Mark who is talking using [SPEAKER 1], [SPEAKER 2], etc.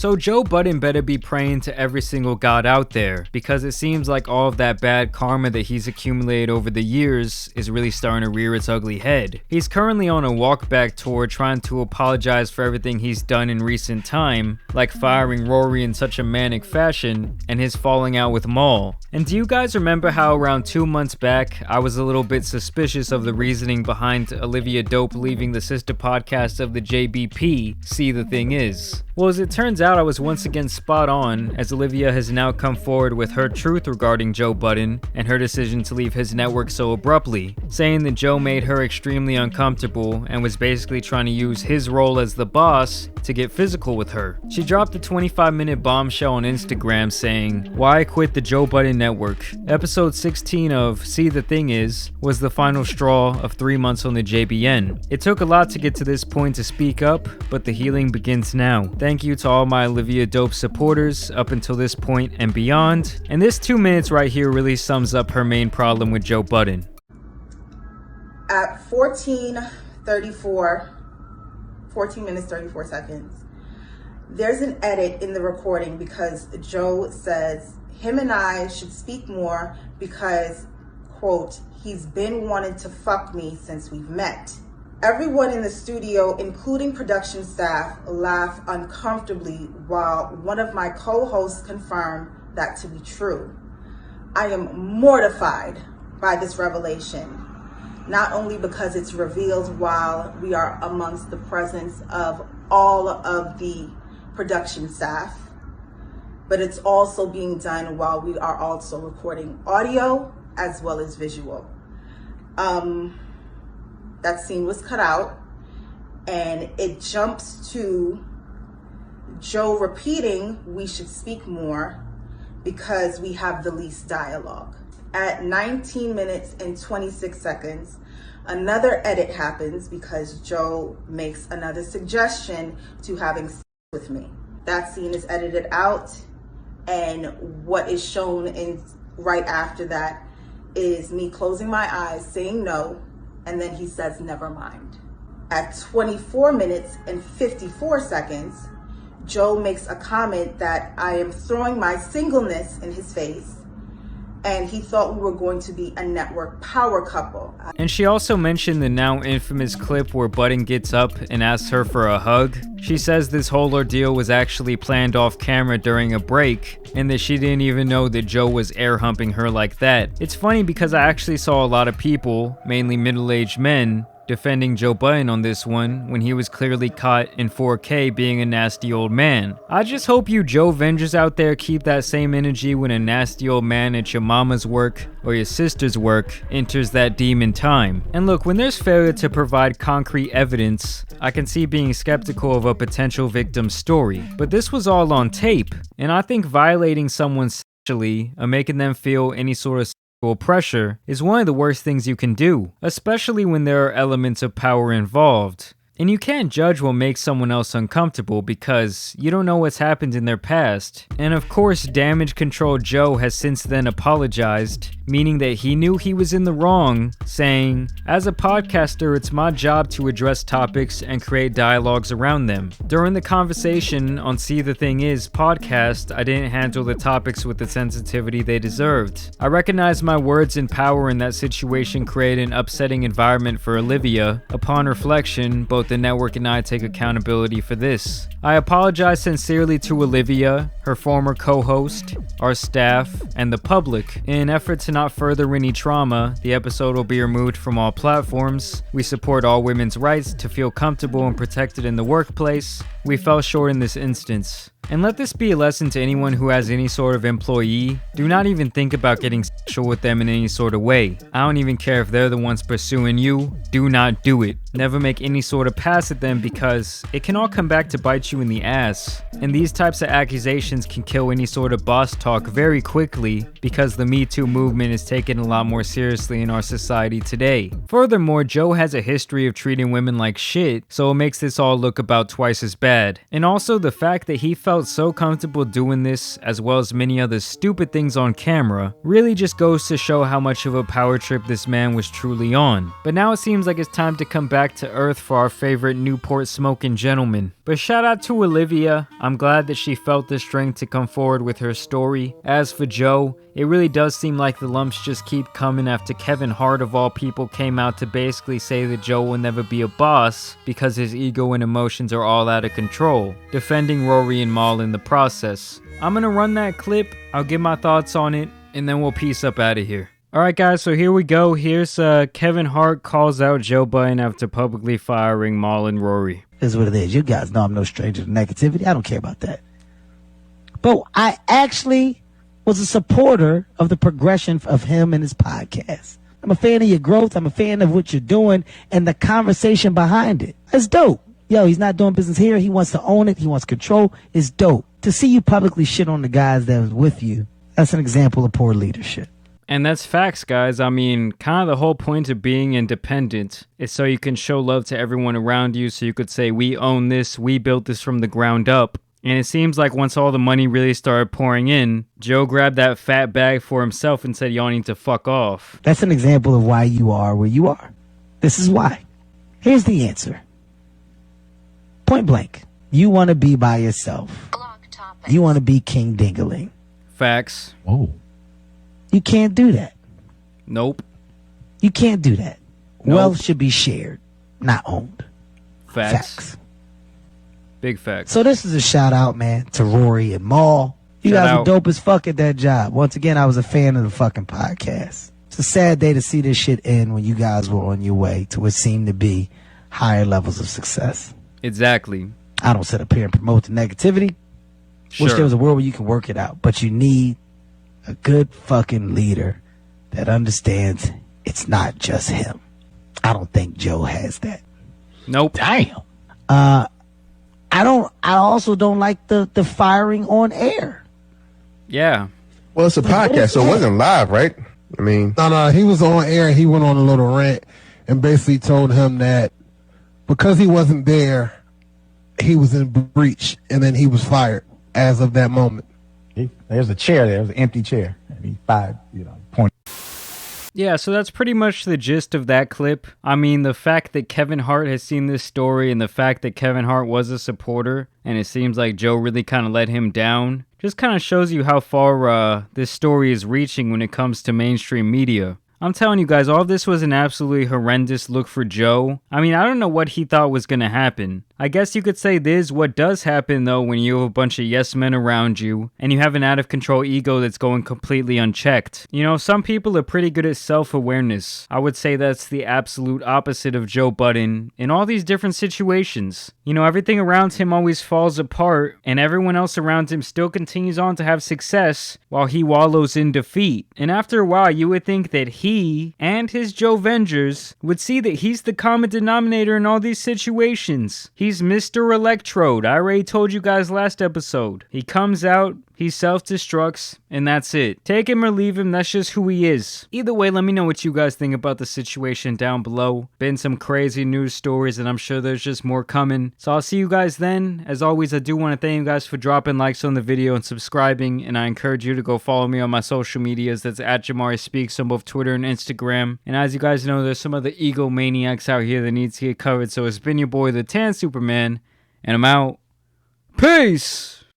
[SPEAKER 1] So Joe Budden better be praying to every single god out there, because it seems like all of that bad karma that he's accumulated over the years is really starting to rear its ugly head. He's currently on a walk-back tour trying to apologize for everything he's done in recent time, like firing Rory in such a manic fashion, and his falling out with Maul. And do you guys remember how around 2 months back, I was a little bit suspicious of the reasoning behind Olivia Dope leaving the sister podcast of the JBP, See the Thing Is? Well, as it turns out, I was once again spot on, as Olivia has now come forward with her truth regarding Joe Budden and her decision to leave his network so abruptly, saying that Joe made her extremely uncomfortable and was basically trying to use his role as the boss to get physical with her. She dropped a 25-minute bombshell on Instagram saying, "Why I quit the Joe Budden network. Episode 16 of See the Thing Is was the final straw of 3 months on the JBN. It took a lot to get to this point to speak up, but the healing begins now. Thank you to all my Olivia Dope supporters up until this point and beyond." And this 2 minutes right here really sums up her main problem with Joe Budden.
[SPEAKER 2] At 14 minutes 34 seconds, there's an edit in the recording because Joe says him and I should speak more because, quote, he's been wanting to fuck me since we've met. Everyone in the studio, including production staff, laughed uncomfortably while one of my co-hosts confirmed that to be true. I am mortified by this revelation, not only because it's revealed while we are amongst the presence of all of the production staff, but it's also being done while we are also recording audio as well as visual. That scene was cut out, and it jumps to Joe repeating, "We should speak more because we have the least dialogue." At 19 minutes and 26 seconds, another edit happens because Joe makes another suggestion to having sex with me. That scene is edited out, and what is shown in right after that is me closing my eyes, saying no, and then he says, "Never mind." At 24 minutes and 54 seconds, Joe makes a comment that I am throwing my singleness in his face, and he thought we were going to be a network power couple.
[SPEAKER 1] And she also mentioned the now infamous clip where Budden gets up and asks her for a hug. She says this whole ordeal was actually planned off camera during a break, and that she didn't even know that Joe was air humping her like that. It's funny because I actually saw a lot of people, mainly middle-aged men, defending Joe Budden on this one when he was clearly caught in 4K being a nasty old man. I just hope you Joe Vengers out there keep that same energy when a nasty old man at your mama's work or your sister's work enters that demon time. And look, when there's failure to provide concrete evidence, I can see being skeptical of a potential victim's story. But this was all on tape, and I think violating someone sexually or making them feel any sort of pressure is one of the worst things you can do, especially when there are elements of power involved. And you can't judge what makes someone else uncomfortable because you don't know what's happened in their past. And of course, Damage Control Joe has since then apologized, meaning that he knew he was in the wrong, saying, "As a podcaster, it's my job to address topics and create dialogues around them. During the conversation on See the Thing Is podcast, I didn't handle the topics with the sensitivity they deserved. I recognize my words and power in that situation created an upsetting environment for Olivia. Upon reflection, both the network and I take accountability for this. I apologize sincerely to Olivia, her former co-host, our staff, and the public. In an effort to not further any trauma, the episode will be removed from all platforms. We support all women's rights to feel comfortable and protected in the workplace. We fell short in this instance." And let this be a lesson to anyone who has any sort of employee. Do not even think about getting sexual with them in any sort of way. I don't even care if they're the ones pursuing you. Do not do it. Never make any sort of pass at them because it can all come back to bite you in the ass. And these types of accusations can kill any sort of boss talk very quickly because the Me Too movement is taken a lot more seriously in our society today. Furthermore, Joe has a history of treating women like shit, so it makes this all look about twice as bad. And also the fact that he felt so comfortable doing this, as well as many other stupid things on camera, really just just goes to show how much of a power trip this man was truly on. But now it seems like it's time to come back to earth for our favorite Newport smoking gentleman. But shout out to Olivia. I'm glad that she felt the strength to come forward with her story. As for Joe, it really does seem like the lumps just keep coming after Kevin Hart of all people came out to basically say that Joe will never be a boss because his ego and emotions are all out of control, defending Rory and Mal in the process. I'm gonna run that clip, I'll give my thoughts on it, and then we'll peace up out of here. Alright guys, so here we go. Here's Kevin Hart calls out Joe Budden after publicly firing Mal and Rory.
[SPEAKER 3] Is what it is. You guys know I'm no stranger to negativity. I don't care about that. But I actually was a supporter of the progression of him and his podcast. I'm a fan of your growth. I'm a fan of what you're doing and the conversation behind it. It's dope. Yo, he's not doing business here. He wants to own it. He wants control. It's dope. To see you publicly shit on the guys that was with you, that's an example of poor leadership.
[SPEAKER 1] And that's facts, guys. I mean, kind of the whole point of being independent is so you can show love to everyone around you, so you could say, we own this, we built this from the ground up. And it seems like once all the money really started pouring in, Joe grabbed that fat bag for himself and said, y'all need to fuck off.
[SPEAKER 3] That's an example of why you are where you are. This is why. Here's the answer. Point blank. You want to be by yourself. You want to be King Dingaling.
[SPEAKER 1] Facts.
[SPEAKER 4] Oh.
[SPEAKER 3] You can't do that.
[SPEAKER 1] Nope.
[SPEAKER 3] You can't do that.
[SPEAKER 1] Nope.
[SPEAKER 3] Wealth should be shared, not owned.
[SPEAKER 1] Facts. Big facts.
[SPEAKER 3] So this is a shout out, man, to Rory and Mal. You
[SPEAKER 1] Shout
[SPEAKER 3] guys
[SPEAKER 1] out.
[SPEAKER 3] were dope as fuck at that job. Once again, I was a fan of the fucking podcast. It's a sad day to see this shit end when you guys were on your way to what seemed to be higher levels of success.
[SPEAKER 1] Exactly.
[SPEAKER 3] I don't sit up here and promote the negativity.
[SPEAKER 1] Sure.
[SPEAKER 3] Wish there was a world where you can work it out. But you need a good fucking leader that understands it's not just him. I don't think Joe has that.
[SPEAKER 1] Nope.
[SPEAKER 4] Damn.
[SPEAKER 3] I also don't like the firing on air.
[SPEAKER 1] Yeah.
[SPEAKER 5] Well, it's a podcast, so it wasn't live, right? I mean,
[SPEAKER 4] No, he was on air and he went on a little rant and basically told him that because he wasn't there, he was in breach, and then he was fired as of that moment.
[SPEAKER 6] There's a chair there. There's an empty chair. And he fired, point.
[SPEAKER 1] Yeah, so that's pretty much the gist of that clip. I mean, the fact that Kevin Hart has seen this story and the fact that Kevin Hart was a supporter and it seems like Joe really kind of let him down just kind of shows you how far this story is reaching when it comes to mainstream media. I'm telling you guys, all of this was an absolutely horrendous look for Joe. I mean, I don't know what he thought was going to happen. I guess you could say this is what does happen though when you have a bunch of yes men around you and you have an out of control ego that's going completely unchecked. You know, some people are pretty good at self-awareness. I would say that's the absolute opposite of Joe Budden in all these different situations. You know, everything around him always falls apart and everyone else around him still continues on to have success while he wallows in defeat. And after a while, you would think that he and his Joe Vengers would see that he's the common denominator in all these situations. He's Mr. Electrode. I already told you guys last episode. He comes out, he self-destructs, and that's it. Take him or leave him, that's just who he is. Either way, let me know what you guys think about the situation down below. Been some crazy news stories, and I'm sure there's just more coming. So I'll see you guys then. As always, I do want to thank you guys for dropping likes on the video and subscribing, and I encourage you to go follow me on my social medias. That's at JAMARI Speaks on both Twitter and Instagram. And as you guys know, there's some other egomaniacs out here that needs to get covered. So it's been your boy, the Tan Superman, and I'm out. Peace!